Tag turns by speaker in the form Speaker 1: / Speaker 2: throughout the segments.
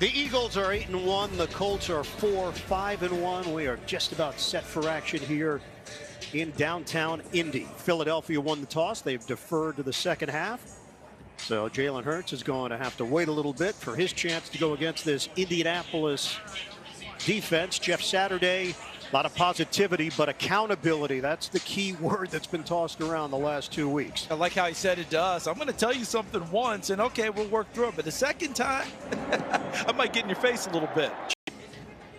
Speaker 1: The Eagles are 8-1. The Colts are 4-5-1. We are just about set for action here in downtown Indy. Philadelphia won the toss. They've deferred to the second half. So Jalen Hurts is going to have to wait a little bit for his chance to go against this Indianapolis defense. Jeff Saturday, a lot of positivity, but accountability. That's the key word that's been tossed around the last 2 weeks.
Speaker 2: I like how he said it to us. I'm going to tell you something once, and okay, we'll work through it. But the second time, I might get in your face a little bit.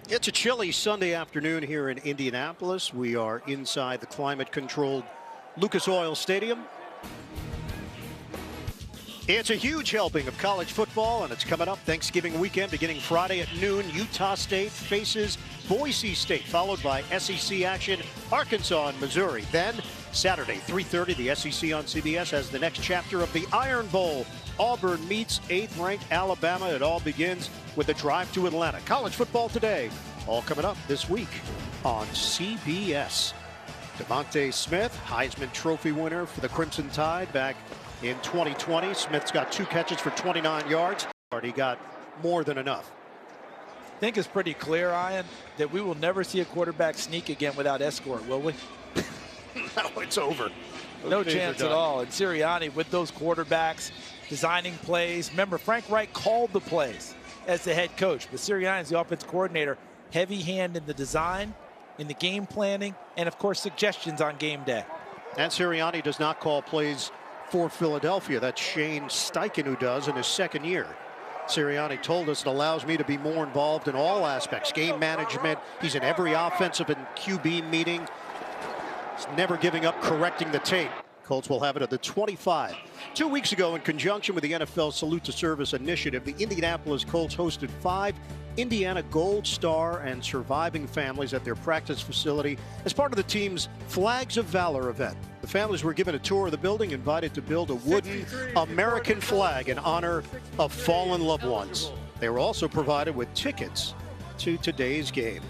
Speaker 1: It's a chilly Sunday afternoon here in Indianapolis. We are inside the climate-controlled Lucas Oil Stadium. It's a huge helping of college football, and it's coming up Thanksgiving weekend beginning Friday at noon. Utah State faces Boise State, followed by SEC action, Arkansas and Missouri. Then Saturday, 3:30, the SEC on CBS has the next chapter of the Iron Bowl. Auburn meets 8th-ranked Alabama. It all begins with a drive to Atlanta. College football today, all coming up this week on CBS. DeVonta Smith, Heisman Trophy winner for the Crimson Tide back in 2020. Smith's got 2 catches for 29 yards. He got more than enough.
Speaker 2: I think it's pretty clear, Ian, that we will never see a quarterback sneak again without escort, will we?
Speaker 1: No, it's over.
Speaker 2: No chance at all. And Sirianni with those quarterbacks, designing plays. Remember, Frank Reich called the plays as the head coach, but Sirianni is the offensive coordinator. Heavy hand in the design, in the game planning, and of course suggestions on game day.
Speaker 1: And Sirianni does not call plays for Philadelphia. That's Shane Steichen who does in his second year. Sirianni told us it allows me to be more involved in all aspects. Game management. He's in every offensive and QB meeting. He's never giving up correcting the tape. Colts will have it at the 25. 2 weeks ago, in conjunction with the NFL Salute to Service initiative, the Indianapolis Colts hosted 5 Indiana Gold Star and surviving families at their practice facility as part of the team's Flags of Valor event. The families were given a tour of the building, invited to build a wooden American flag in honor of fallen loved ones. They were also provided with tickets to today's game.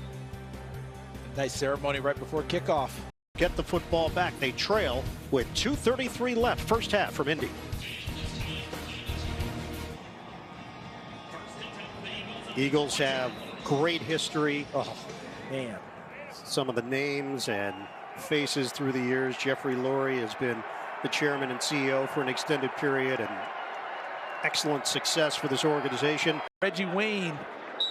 Speaker 2: Nice ceremony right before kickoff.
Speaker 1: Get the football back. They trail with 2:33 left, first half from Indy. Eagles have great history.
Speaker 2: Oh, man.
Speaker 1: Some of the names and faces through the years. Jeffrey Lurie has been the chairman and CEO for an extended period, and excellent success for this organization.
Speaker 2: Reggie Wayne,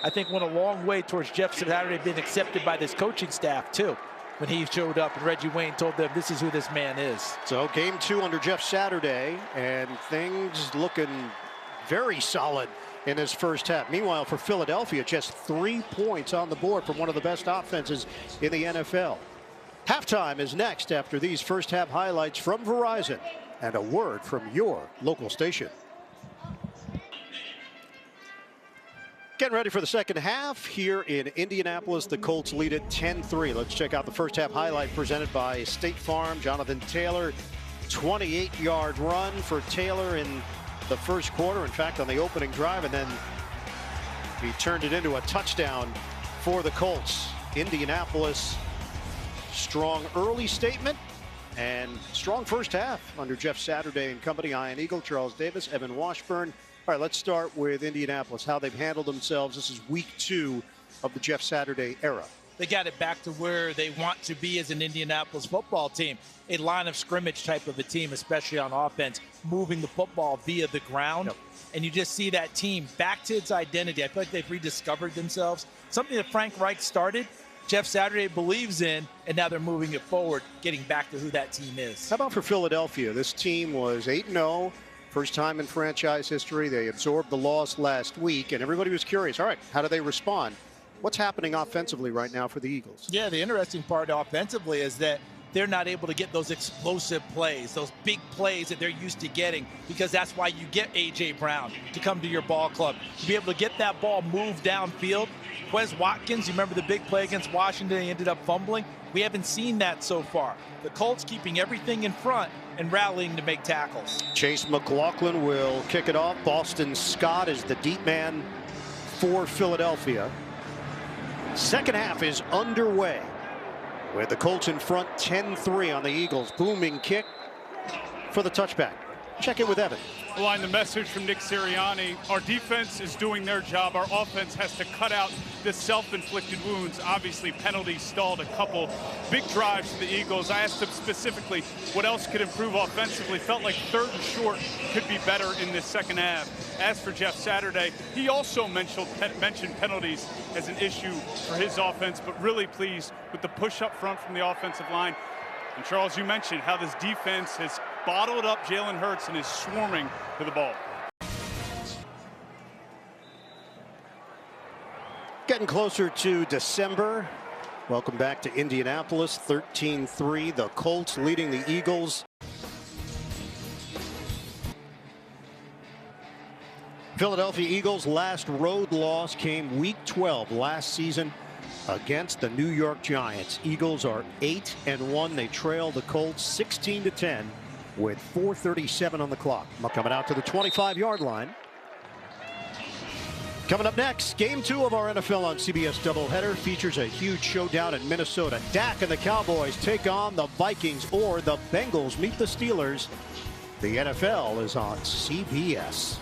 Speaker 2: I think, went a long way towards Jeff Saturday being accepted by this coaching staff, too, when he showed up and Reggie Wayne told them this is who this man is.
Speaker 1: So game 2 under Jeff Saturday, and things looking very solid in this first half. Meanwhile, for Philadelphia, just 3 points on the board from one of the best offenses in the NFL. Halftime is next after these first half highlights from Verizon and a word from your local station. Getting ready for the second half here in Indianapolis. The Colts lead it 10-3. Let's check out the first half highlight presented by State Farm. Jonathan Taylor, 28-yard run for Taylor in the first quarter. In fact, on the opening drive, and then he turned it into a touchdown for the Colts. Indianapolis, strong early statement and strong first half under Jeff Saturday and company. Ian Eagle, Charles Davis, Evan Washburn. All right, let's start with Indianapolis, how they've handled themselves. This is week 2 of the Jeff Saturday era.
Speaker 2: They got it back to where they want to be as an Indianapolis football team, a line of scrimmage type of a team, especially on offense, moving the football via the ground.
Speaker 1: Yep.
Speaker 2: And you just see that team back to its identity. I feel like they've rediscovered themselves. Something that Frank Reich started, Jeff Saturday believes in, and now they're moving it forward, getting back to who that team is.
Speaker 1: How about for Philadelphia? This team was 8-0. First time in franchise history. They absorbed the loss last week, and everybody was curious. All right, how do they respond? What's happening offensively right now for the Eagles?
Speaker 2: Yeah, the interesting part offensively is that they're not able to get those explosive plays, those big plays that they're used to getting, because that's why you get A.J. Brown to come to your ball club, to be able to get that ball moved downfield. Quez Watkins, you remember the big play against Washington, he ended up fumbling. We haven't seen that so far. The Colts keeping everything in front and rallying to make tackles.
Speaker 1: Chase McLaughlin will kick it off. Boston Scott is the deep man for Philadelphia. Second half is underway with the Colts in front 10-3 on the Eagles. Booming kick for the touchback. Check in with Evan.
Speaker 3: Line the message from Nick Sirianni. Our defense is doing their job. Our offense has to cut out the self-inflicted wounds. Obviously, penalties stalled a couple big drives for the Eagles. I asked him specifically what else could improve offensively. Felt like 3rd and short could be better in this second half. As for Jeff Saturday, he also mentioned penalties as an issue for his offense, but really pleased with the push up front from the offensive line. And Charles, you mentioned how this defense has bottled up Jalen Hurts and is swarming to the ball.
Speaker 1: Getting closer to December. Welcome back to Indianapolis. 13-3. The Colts leading the Eagles. Philadelphia Eagles' last road loss came Week 12 last season against the New York Giants. Eagles are 8-1. They trail the Colts 16-10 with 4:37 on the clock. Coming out to the 25-yard line. Coming up next, Game 2 of our NFL on CBS doubleheader features a huge showdown in Minnesota. Dak and the Cowboys take on the Vikings, or the Bengals meet the Steelers. The NFL is on CBS.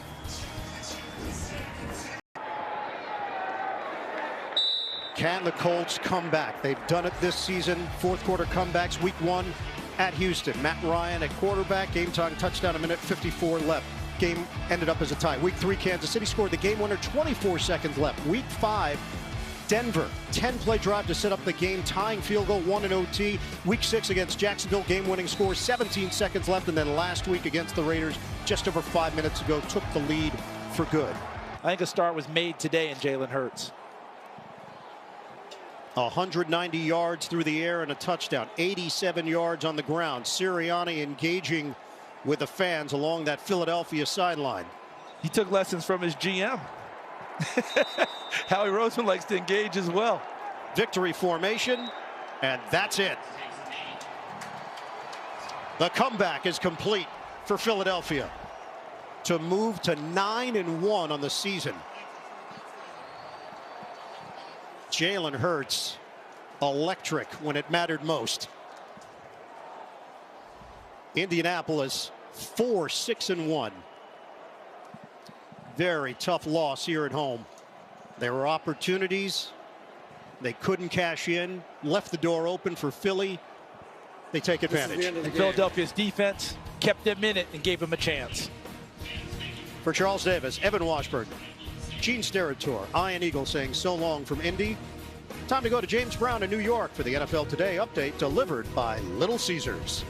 Speaker 1: Can the Colts come back? They've done it this season. Fourth quarter comebacks. Week 1 at Houston. Matt Ryan at quarterback. Game time touchdown, 1:54 left. Game ended up as a tie. Week 3, Kansas City scored the game winner, 24 seconds left. Week 5, Denver, 10-play drive to set up the game, tying field goal, 1 in OT. Week 6 against Jacksonville, game-winning score, 17 seconds left. And then last week against the Raiders, just over 5 minutes ago, took the lead for good.
Speaker 2: I think a start was made today in Jalen Hurts.
Speaker 1: 190 yards through the air and a touchdown, 87 yards on the ground. Sirianni engaging with the fans along that Philadelphia sideline.
Speaker 2: He took lessons from his GM. Howie Roseman likes to engage as well.
Speaker 1: Victory formation, and that's it. The comeback is complete for Philadelphia to move to 9-1 on the season. Jalen Hurts, electric when it mattered most. Indianapolis 4-6-1. Very tough loss here at home. There were opportunities. They couldn't cash in. Left the door open for Philly. They take advantage.
Speaker 2: And Philadelphia's defense kept them in it and gave them a chance.
Speaker 1: For Charles Davis, Evan Washburn, Gene Steratore, Ian Eagle saying so long from Indy. Time to go to James Brown in New York for the NFL Today update delivered by Little Caesars.